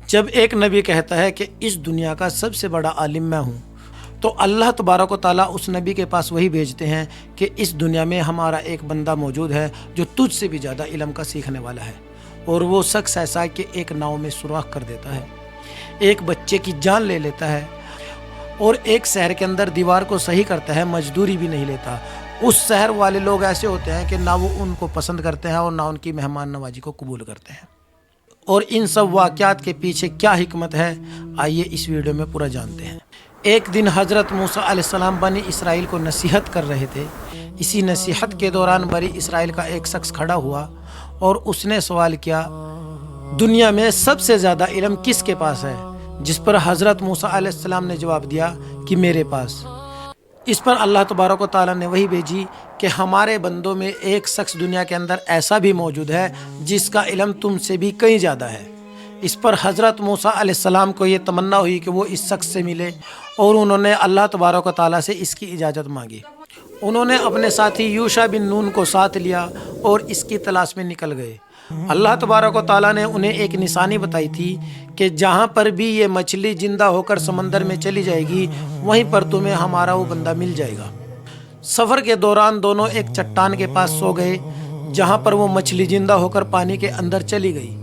جب ایک نبی کہتا ہے کہ اس دنیا کا سب سے بڑا عالم میں ہوں تو اللہ تبارک و تعالیٰ اس نبی کے پاس وہی بھیجتے ہیں کہ اس دنیا میں ہمارا ایک بندہ موجود ہے جو تجھ سے بھی زیادہ علم کا سیکھنے والا ہے، اور وہ شخص ایسا کہ ایک ناؤ میں سوراخ کر دیتا ہے، ایک بچے کی جان لے لیتا ہے، اور ایک شہر کے اندر دیوار کو صحیح کرتا ہے، مزدوری بھی نہیں لیتا۔ اس شہر والے لوگ ایسے ہوتے ہیں کہ نہ وہ ان کو پسند کرتے ہیں اور نہ ان کی مہمان نوازی کو قبول کرتے ہیں۔ اور ان سب واقعات کے پیچھے کیا حکمت ہے، آئیے اس ویڈیو میں پورا جانتے ہیں۔ ایک دن حضرت موسیٰ علیہ السلام بنی اسرائیل کو نصیحت کر رہے تھے۔ اسی نصیحت کے دوران بنی اسرائیل کا ایک شخص کھڑا ہوا اور اس نے سوال کیا، دنیا میں سب سے زیادہ علم کس کے پاس ہے؟ جس پر حضرت موسیٰ علیہ السلام نے جواب دیا کہ میرے پاس۔ اس پر اللہ تبارک و تعالیٰ نے وہی بھیجی کہ ہمارے بندوں میں ایک شخص دنیا کے اندر ایسا بھی موجود ہے جس کا علم تم سے بھی کہیں زیادہ ہے۔ اس پر حضرت موسیٰ علیہ السلام کو یہ تمنا ہوئی کہ وہ اس شخص سے ملے، اور انہوں نے اللہ تبارک و تعالیٰ سے اس کی اجازت مانگی۔ انہوں نے اپنے ساتھی یوشع بن نون کو ساتھ لیا اور اس کی تلاش میں نکل گئے۔ اللہ تبارک و تعالیٰ نے انہیں ایک نشانی بتائی تھی کہ جہاں پر بھی یہ مچھلی زندہ ہو کر سمندر میں چلی جائے گی وہیں پر تمہیں ہمارا وہ بندہ مل جائے گا۔ سفر کے دوران دونوں ایک چٹان کے پاس سو گئے جہاں پر وہ مچھلی زندہ ہو کر پانی کے اندر چلی گئی۔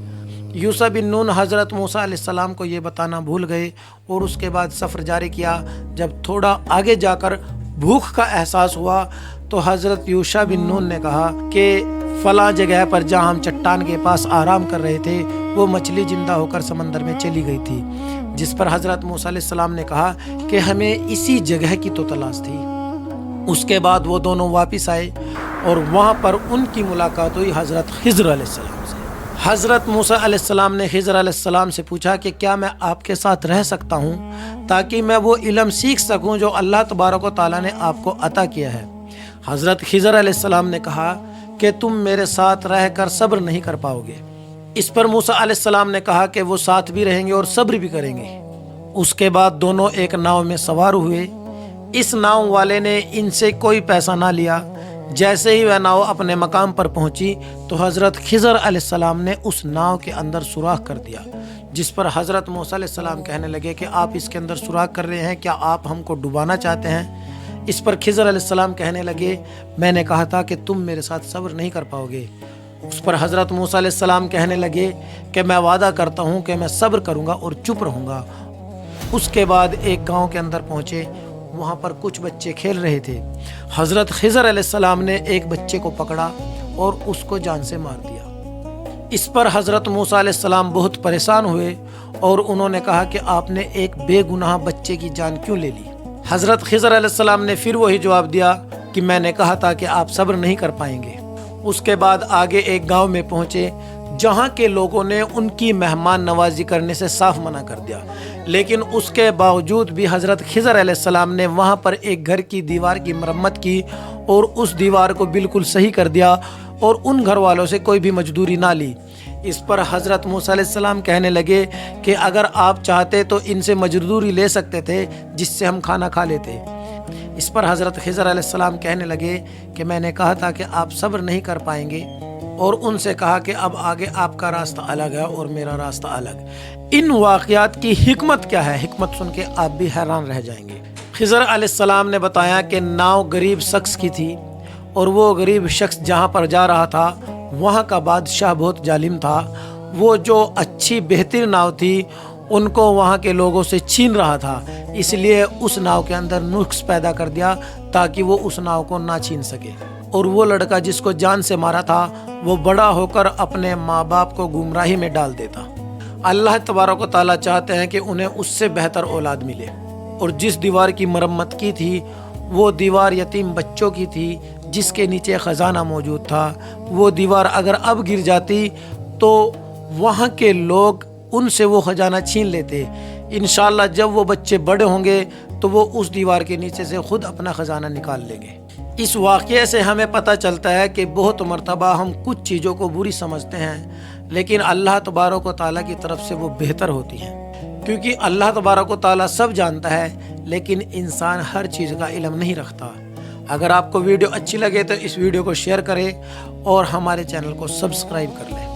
یوشع بن نون حضرت موسیٰ علیہ السلام کو یہ بتانا بھول گئے اور اس کے بعد سفر جاری کیا۔ جب تھوڑا آگے جا کر بھوک کا احساس ہوا تو حضرت یوشع بن نون نے کہا کہ فلاں جگہ پر جہاں ہم چٹان کے پاس آرام کر رہے تھے وہ مچھلی زندہ ہو کر سمندر میں چلی گئی تھی۔ جس پر حضرت موسیٰ علیہ السلام نے کہا کہ ہمیں اسی جگہ کی تو تلاش تھی۔ اس کے بعد وہ دونوں واپس آئے اور وہاں پر ان کی ملاقات ہوئی حضرت خضر علیہ السلام سے۔ حضرت موسیٰ علیہ السلام نے خضر علیہ السلام سے پوچھا کہ کیا میں آپ کے ساتھ رہ سکتا ہوں تاکہ میں وہ علم سیکھ سکوں جو اللہ تبارک و تعالیٰ نے آپ کو عطا کیا ہے۔ حضرت خضر علیہ السلام نے کہا کہ تم میرے ساتھ رہ کر صبر نہیں کر پاؤ گے۔ اس پر موسیٰ علیہ السلام نے کہا کہ وہ ساتھ بھی رہیں گے اور صبر بھی کریں گے۔ اس کے بعد دونوں ایک ناؤ میں سوار ہوئے۔ اس ناؤ والے نے ان سے کوئی پیسہ نہ لیا۔ جیسے ہی وہ ناؤ اپنے مقام پر پہنچی تو حضرت خضر علیہ السلام نے اس ناؤ کے اندر سوراخ کر دیا، جس پر حضرت موسیٰ علیہ السلام کہنے لگے کہ آپ اس کے اندر سوراخ کر رہے ہیں، کیا آپ ہم کو ڈبانا چاہتے ہیں؟ اس پر خضر علیہ السلام کہنے لگے میں نے کہا تھا کہ تم میرے ساتھ صبر نہیں کر پاؤ گے۔ اس پر حضرت موسیٰ علیہ السلام کہنے لگے کہ میں وعدہ کرتا ہوں کہ میں صبر کروں گا اور چپ رہوں گا۔ اس کے بعد ایک گاؤں کے اندر پہنچے، وہاں پر کچھ بچے کھیل رہے تھے۔ حضرت خضر علیہ السلام نے ایک بچے کو پکڑا اور اس کو جان سے مار دیا۔ اس پر حضرت موسیٰ علیہ السلام بہت پریشان ہوئے اور انہوں نے کہا کہ آپ نے ایک بے گناہ بچے کی جان کیوں لے لی؟ حضرت خضر علیہ السلام نے پھر وہی جواب دیا کہ میں نے کہا تھا کہ آپ صبر نہیں کر پائیں گے۔ اس کے بعد آگے ایک گاؤں میں پہنچے جہاں کے لوگوں نے ان کی مہمان نوازی کرنے سے صاف منع کر دیا، لیکن اس کے باوجود بھی حضرت خضر علیہ السلام نے وہاں پر ایک گھر کی دیوار کی مرمت کی اور اس دیوار کو بالکل صحیح کر دیا اور ان گھر والوں سے کوئی بھی مزدوری نہ لی۔ اس پر حضرت موسیٰ علیہ السلام کہنے لگے کہ اگر آپ چاہتے تو ان سے مزدوری لے سکتے تھے جس سے ہم کھانا کھا لیتے۔ اس پر حضرت خضر علیہ السلام کہنے لگے کہ میں نے کہا تھا کہ آپ صبر نہیں کر پائیں گے، اور ان سے کہا کہ اب آگے آپ کا راستہ الگ ہے اور میرا راستہ الگ۔ ان واقعات کی حکمت کیا ہے؟ حکمت سن کے آپ بھی حیران رہ جائیں گے۔ خضر علیہ السلام نے بتایا کہ ناؤ غریب شخص کی تھی، اور وہ غریب شخص جہاں پر جا رہا تھا وہاں کا بادشاہ بہت ظالم تھا۔ وہ جو اچھی بہتر ناؤ تھی ان کو وہاں کے لوگوں سے چھین رہا تھا، اس لیے اس ناؤ کے اندر نقص پیدا کر دیا تاکہ وہ اس ناؤ کو نہ چھین سکے۔ اور وہ لڑکا جس کو جان سے مارا تھا وہ بڑا ہو کر اپنے ماں باپ کو گمراہی میں ڈال دیتا۔ اللہ تبارک و تعالیٰ چاہتے ہیں کہ انہیں اس سے بہتر اولاد ملے۔ اور جس دیوار کی مرمت کی تھی وہ دیوار یتیم بچوں کی تھی جس کے نیچے خزانہ موجود تھا۔ وہ دیوار اگر اب گر جاتی تو وہاں کے لوگ ان سے وہ خزانہ چھین لیتے۔ انشاءاللہ جب وہ بچے بڑے ہوں گے تو وہ اس دیوار کے نیچے سے خود اپنا خزانہ نکال لیں گے۔ اس واقعے سے ہمیں پتہ چلتا ہے کہ بہت مرتبہ ہم کچھ چیزوں کو بری سمجھتے ہیں لیکن اللہ تبارک و تعالیٰ کی طرف سے وہ بہتر ہوتی ہیں، کیونکہ اللہ تبارک و تعالیٰ سب جانتا ہے لیکن انسان ہر چیز کا علم نہیں رکھتا۔ اگر آپ کو ویڈیو اچھی لگے تو اس ویڈیو کو شیئر کریں اور ہمارے چینل کو سبسکرائب کر لیں۔